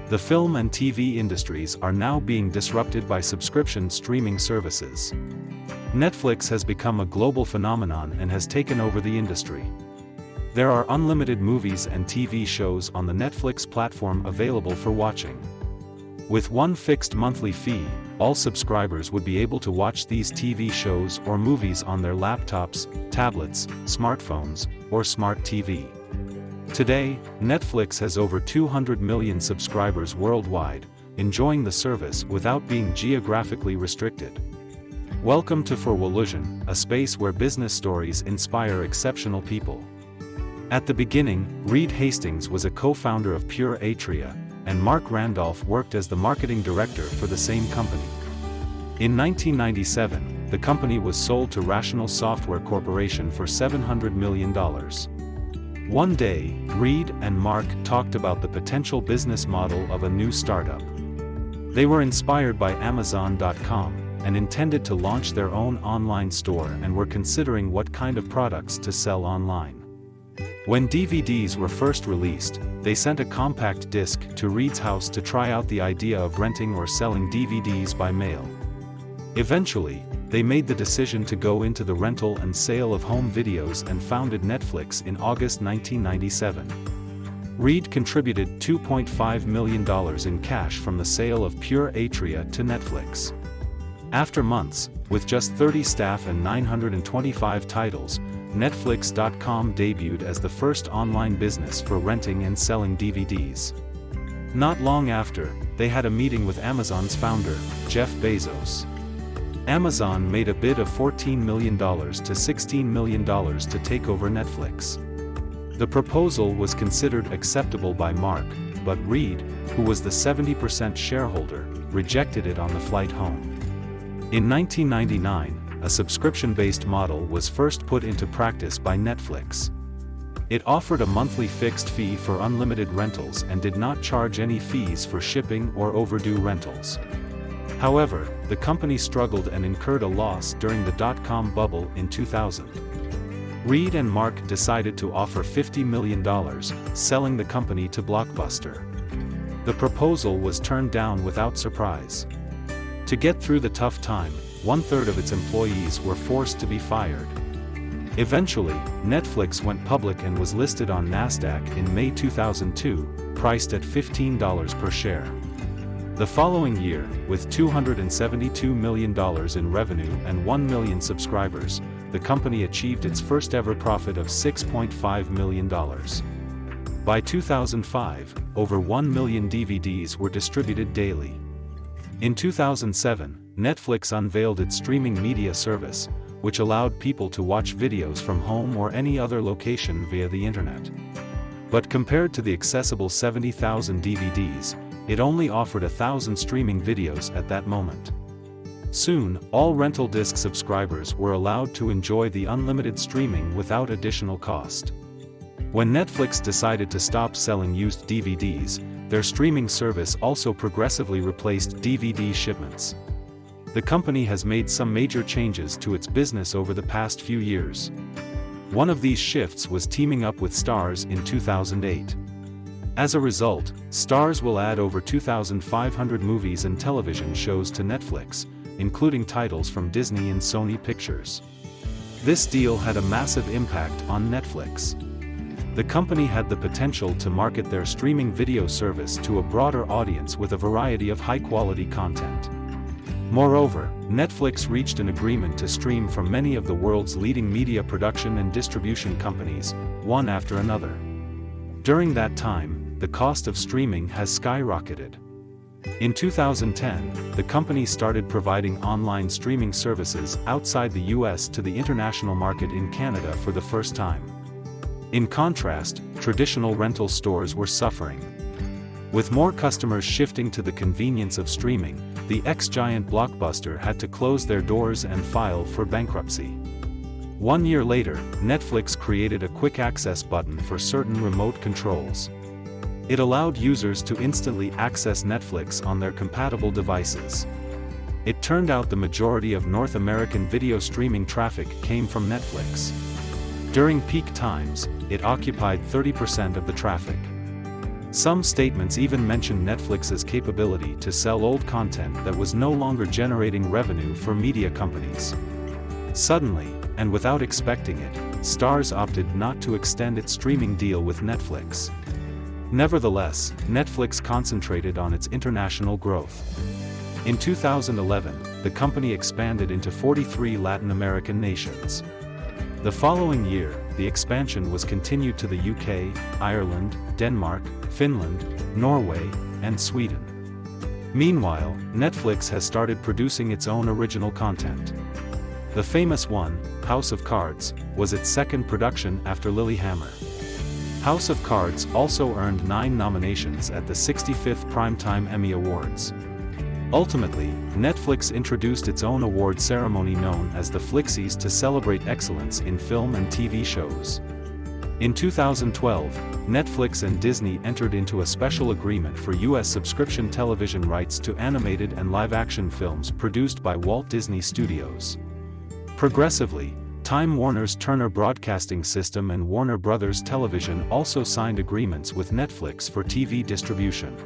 The film and TV industries are now being disrupted by subscription streaming services. Netflix has become a global phenomenon and has taken over the industry. There are unlimited movies and TV shows on the Netflix platform available for watching. With one fixed monthly fee, all subscribers would be able to watch these TV shows or movies on their laptops, tablets, smartphones, or smart TV. Today, Netflix has over 200 million subscribers worldwide, enjoying the service without being geographically restricted. Welcome to Forwolution, a space where business stories inspire exceptional people. At the beginning, Reed Hastings was a co-founder of Pure Atria, and Marc Randolph worked as the marketing director for the same company. In 1997, the company was sold to Rational Software Corporation for $700 million. One day, Reed and Marc talked about the potential business model of a new startup. They were inspired by Amazon.com, and intended to launch their own online store and were considering what kind of products to sell online. When DVDs were first released, they sent a compact disc to Reed's house to try out the idea of renting or selling DVDs by mail. Eventually, they made the decision to go into the rental and sale of home videos and founded Netflix in August 1997. Reed contributed $2.5 million in cash from the sale of Pure Atria to Netflix. After months, with just 30 staff and 925 titles, Netflix.com debuted as the first online business for renting and selling DVDs. Not long after, they had a meeting with Amazon's founder, Jeff Bezos. Amazon made a bid of $14 million to $16 million to take over Netflix. The proposal was considered acceptable by Marc, but Reed, who was the 70% shareholder, rejected it on the flight home. In 1999, a subscription-based model was first put into practice by Netflix. It offered a monthly fixed fee for unlimited rentals and did not charge any fees for shipping or overdue rentals. However, the company struggled and incurred a loss during the dot-com bubble in 2000. Reed and Marc decided to offer $50 million, selling the company to Blockbuster. The proposal was turned down without surprise. To get through the tough time, one-third of its employees were forced to be fired. Eventually, Netflix went public and was listed on NASDAQ in May 2002, priced at $15 per share. The following year, with $272 million in revenue and 1 million subscribers, the company achieved its first-ever profit of $6.5 million. By 2005, over 1 million DVDs were distributed daily. In 2007, Netflix unveiled its streaming media service, which allowed people to watch videos from home or any other location via the internet. But compared to the accessible 70,000 DVDs, it only offered 1,000 streaming videos at that moment. Soon, all rental disc subscribers were allowed to enjoy the unlimited streaming without additional cost. When Netflix decided to stop selling used DVDs, their streaming service also progressively replaced DVD shipments. The company has made some major changes to its business over the past few years. One of these shifts was teaming up with Starz in 2008. As a result, Starz will add over 2,500 movies and television shows to Netflix, including titles from Disney and Sony Pictures. This deal had a massive impact on Netflix. The company had the potential to market their streaming video service to a broader audience with a variety of high-quality content. Moreover, Netflix reached an agreement to stream from many of the world's leading media production and distribution companies, one after another. During that time, the cost of streaming has skyrocketed. In 2010, the company started providing online streaming services outside the US to the international market in Canada for the first time. In contrast, traditional rental stores were suffering. With more customers shifting to the convenience of streaming, the ex-giant Blockbuster had to close their doors and file for bankruptcy. 1 year later, Netflix created a quick access button for certain remote controls. It allowed users to instantly access Netflix on their compatible devices. It turned out the majority of North American video streaming traffic came from Netflix. During peak times, it occupied 30% of the traffic. Some statements even mention Netflix's capability to sell old content that was no longer generating revenue for media companies. Suddenly, and without expecting it, Starz opted not to extend its streaming deal with Netflix. Nevertheless, Netflix concentrated on its international growth. In 2011, the company expanded into 43 Latin American nations. The following year, the expansion was continued to the UK, Ireland, Denmark, Finland, Norway, and Sweden. Meanwhile, Netflix has started producing its own original content. The famous one, House of Cards, was its second production after Lilyhammer. House of Cards also earned 9 nominations at the 65th Primetime Emmy Awards. Ultimately, Netflix introduced its own award ceremony known as the Flixies to celebrate excellence in film and TV shows. In 2012, Netflix and Disney entered into a special agreement for U.S. subscription television rights to animated and live-action films produced by Walt Disney Studios. Progressively, Time Warner's Turner Broadcasting System and Warner Bros. Television also signed agreements with Netflix for TV distribution.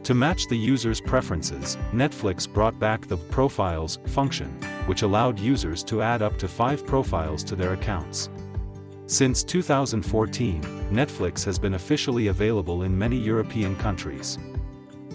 To match the user's preferences, Netflix brought back the Profiles function, which allowed users to add up to 5 profiles to their accounts. Since 2014, Netflix has been officially available in many European countries.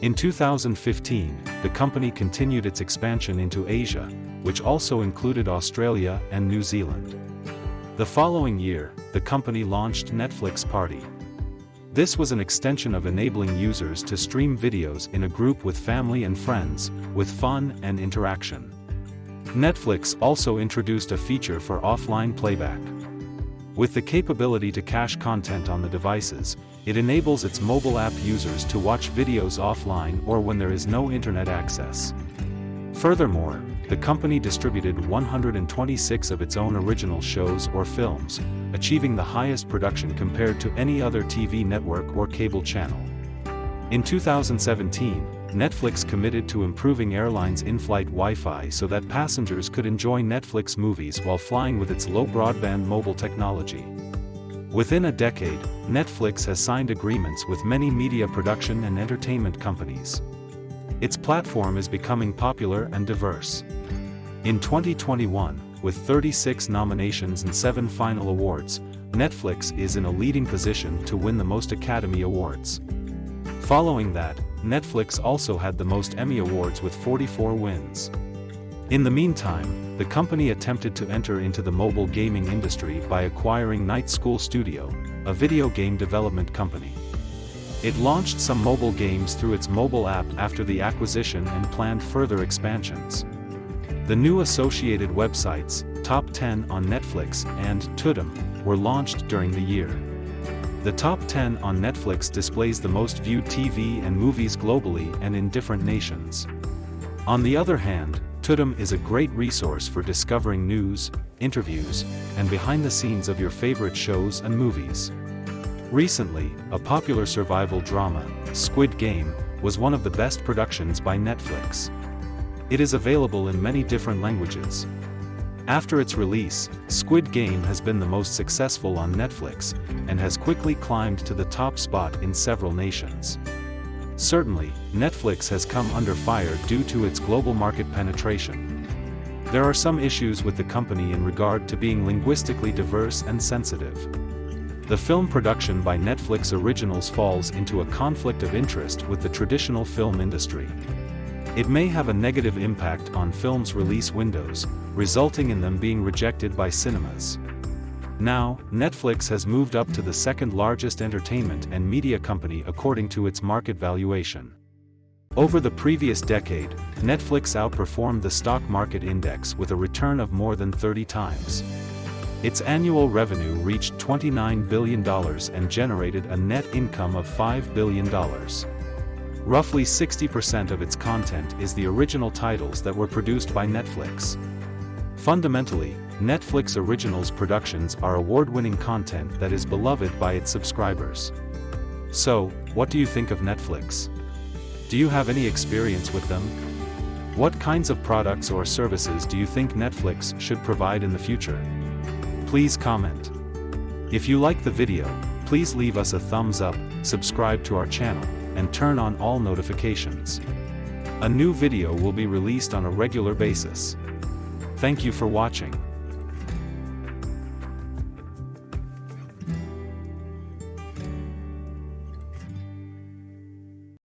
In 2015, the company continued its expansion into Asia, which also included Australia and New Zealand. The following year, the company launched Netflix Party. This was an extension of enabling users to stream videos in a group with family and friends, with fun and interaction. Netflix also introduced a feature for offline playback. With the capability to cache content on the devices, it enables its mobile app users to watch videos offline or when there is no internet access. Furthermore, the company distributed 126 of its own original shows or films, achieving the highest production compared to any other TV network or cable channel. In 2017, Netflix committed to improving airlines' in-flight Wi-Fi so that passengers could enjoy Netflix movies while flying with its low broadband mobile technology. Within a decade, Netflix has signed agreements with many media production and entertainment companies. Its platform is becoming popular and diverse. In 2021, with 36 nominations and 7 final awards, Netflix is in a leading position to win the most Academy Awards. Following that, Netflix also had the most Emmy Awards with 44 wins. In the meantime, the company attempted to enter into the mobile gaming industry by acquiring Night School Studio, a video game development company. It launched some mobile games through its mobile app after the acquisition and planned further expansions. The new associated websites, Top 10 on Netflix and Tudum, were launched during the year. The Top 10 on Netflix displays the most viewed TV and movies globally and in different nations. On the other hand, Tudum is a great resource for discovering news, interviews, and behind the scenes of your favorite shows and movies. Recently, a popular survival drama, Squid Game, was one of the best productions by Netflix. It is available in many different languages. After its release, Squid Game has been the most successful on Netflix, and has quickly climbed to the top spot in several nations. Certainly, Netflix has come under fire due to its global market penetration. There are some issues with the company in regard to being linguistically diverse and sensitive. The film production by Netflix originals falls into a conflict of interest with the traditional film industry. It may have a negative impact on films' release windows, resulting in them being rejected by cinemas. Now, Netflix has moved up to the second largest entertainment and media company according to its market valuation. Over the previous decade, Netflix outperformed the stock market index with a return of more than 30 times. Its annual revenue reached $29 billion and generated a net income of $5 billion. Roughly 60% of its content is the original titles that were produced by Netflix. Fundamentally, Netflix Originals productions are award-winning content that is beloved by its subscribers. So, what do you think of Netflix? Do you have any experience with them? What kinds of products or services do you think Netflix should provide in the future? Please comment. If you like the video, please leave us a thumbs up, subscribe to our channel, and turn on all notifications. A new video will be released on a regular basis. Thank you for watching.